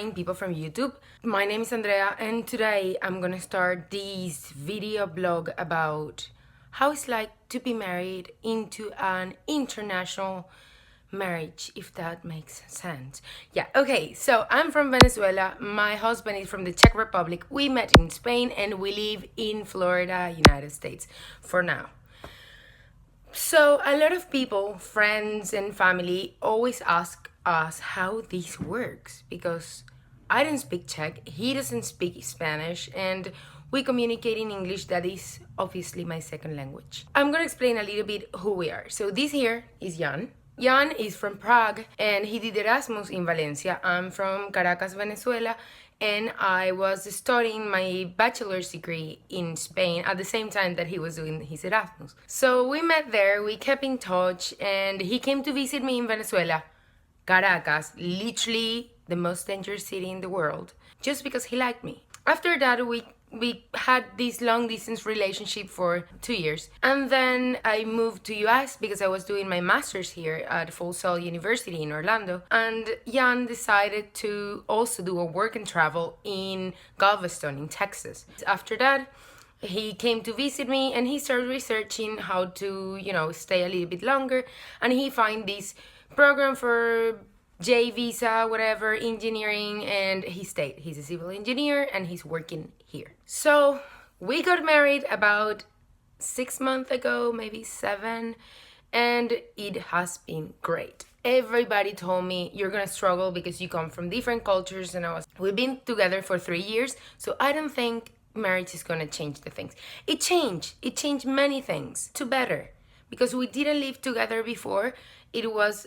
morning, people from YouTube. My name is Andrea, and today I'm gonna start this video blog about how it's like to be married into an international marriage, if that makes sense. Yeah, okay, so I'm from Venezuela. My husband is from the Czech Republic. We met in Spain and we live in Florida, United States for now. So a lot of people, friends and family, always ask us how this works because I don't speak Czech, he doesn't speak Spanish, and we communicate in English. That is obviously my second language. I'm gonna explain a little bit who we are. So this here is Jan. Jan is from Prague and he did Erasmus in Valencia. I'm from Caracas, Venezuela, and I was studying my bachelor's degree in Spain at the same time that he was doing his Erasmus. So we met there, we kept in touch, and he came to visit me in Venezuela, Caracas, literally the most dangerous city in the world, just because he liked me. After that, we had this long distance relationship for 2 years, and then I moved to US because I was doing my master's here at Full Sail University in Orlando, and Jan decided to also do a work and travel in Galveston in Texas. After that, he came to visit me and he started researching how to, stay a little bit longer, and he found this program for J visa, whatever, engineering, and he stayed. He's a civil engineer and he's working here. So we got married about 6 months ago, maybe 7, and it has been great. Everybody told me you're gonna struggle because you come from different cultures, and we've been together for 3 years, so I don't think marriage is gonna change the things. It changed many things to better because we didn't live together before.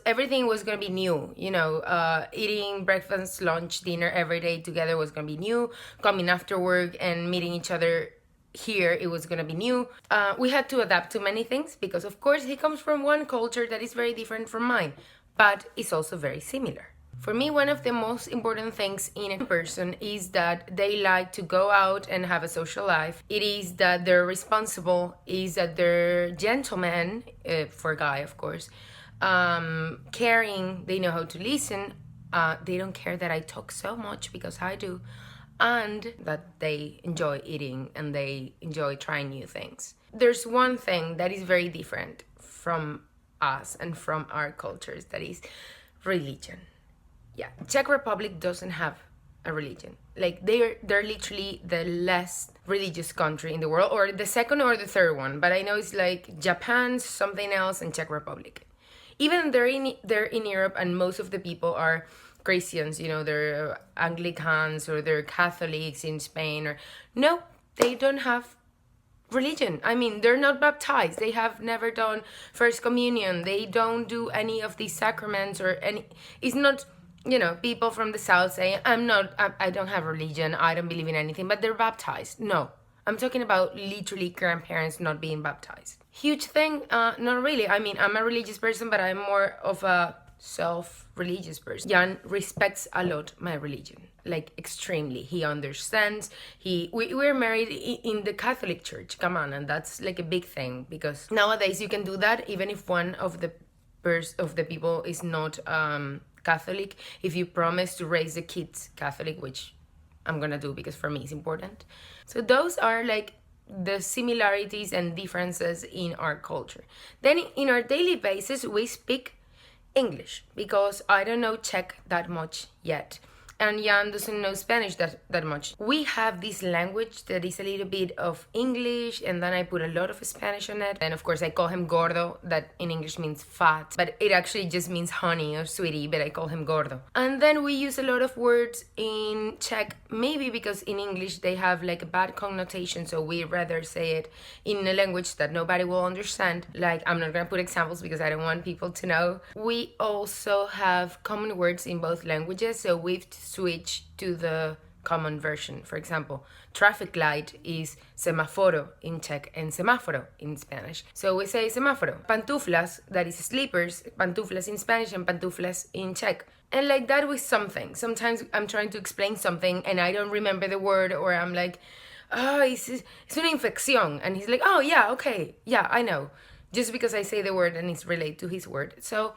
Everything was gonna be new, eating breakfast, lunch, dinner every day together was gonna be new. Coming after work and meeting each other here, it was gonna be new. We had to adapt to many things because of course he comes from one culture that is very different from mine, but it's also very similar. For me, one of the most important things in a person is that they like to go out and have a social life. It is that they're responsible, is that they're gentlemen, for a guy of course, caring, they know how to listen, they don't care that I talk so much because I do, and that they enjoy eating and they enjoy trying new things. There's one thing that is very different from us and from our cultures, that is religion. Yeah, Czech Republic doesn't have a religion. Like they're literally the less religious country in the world, or the second or the third one, but I know it's like Japan, something else, and Czech Republic. Even they're in Europe, and most of the people are Christians, they're Anglicans or they're Catholics in Spain, or no, they don't have religion. I mean, they're not baptized, they have never done First Communion, they don't do any of these sacraments or any. It's not, people from the south saying, I don't have religion, I don't believe in anything, but they're baptized. No, I'm talking about literally grandparents not being baptized. Huge thing? Not really. I mean, I'm a religious person, but I'm more of a self-religious person. Jan respects a lot my religion, like extremely. He understands. We're married in the Catholic Church. Come on, and that's like a big thing because nowadays you can do that even if one of the people is not Catholic. If you promise to raise the kids Catholic, which I'm gonna do because for me it's important. So those are like the similarities and differences in our culture. Then in our daily basis, we speak English because I don't know Czech that much yet, and Jan doesn't know Spanish that much. We have this language that is a little bit of English, and then I put a lot of Spanish on it. And of course I call him gordo, that in English means fat, but it actually just means honey or sweetie, but I call him gordo. And then we use a lot of words in Czech, maybe because in English they have like a bad connotation, so we rather say it in a language that nobody will understand. Like, I'm not gonna put examples because I don't want people to know. We also have common words in both languages, so we've switch to the common version. For example, traffic light is semáforo in Czech and semáforo in Spanish. So we say semáforo. Pantuflas, that is slippers, pantuflas in Spanish and pantuflas in Czech. And like that with something. Sometimes I'm trying to explain something and I don't remember the word, or I'm like, es una infección. And he's like, oh yeah, okay, yeah, I know. Just because I say the word and it's related to his word. So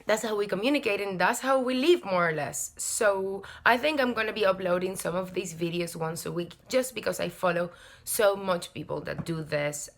that's how we communicate, and that's how we live, more or less. So I think I'm gonna be uploading some of these videos once a week, just because I follow so much people that do this.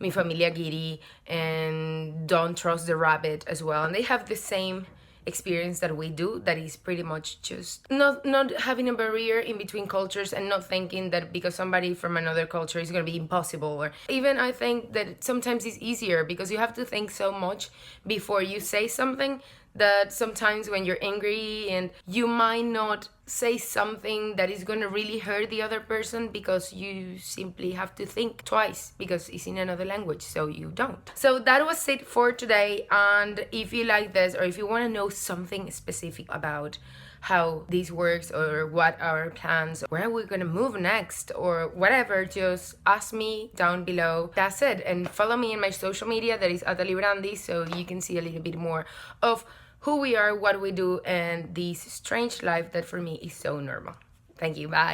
Mi Familia Giri and Don't Trust the Rabbit as well, and they have the same experience that we do, that is pretty much just not having a barrier in between cultures, and not thinking that because somebody from another culture is going to be impossible. Or even I think that sometimes it's easier because you have to think so much before you say something, that sometimes when you're angry and you might not say something that is going to really hurt the other person, because you simply have to think twice because it's in another language, so you don't. So that was it for today, and if you like this, or if you want to know something specific about how this works, or what our plans, where we're gonna move next, or whatever, just ask me down below. That's it. And follow me in my social media, that is @librandi, so you can see a little bit more of who we are, what we do, and this strange life that for me is so normal. Thank you. Bye.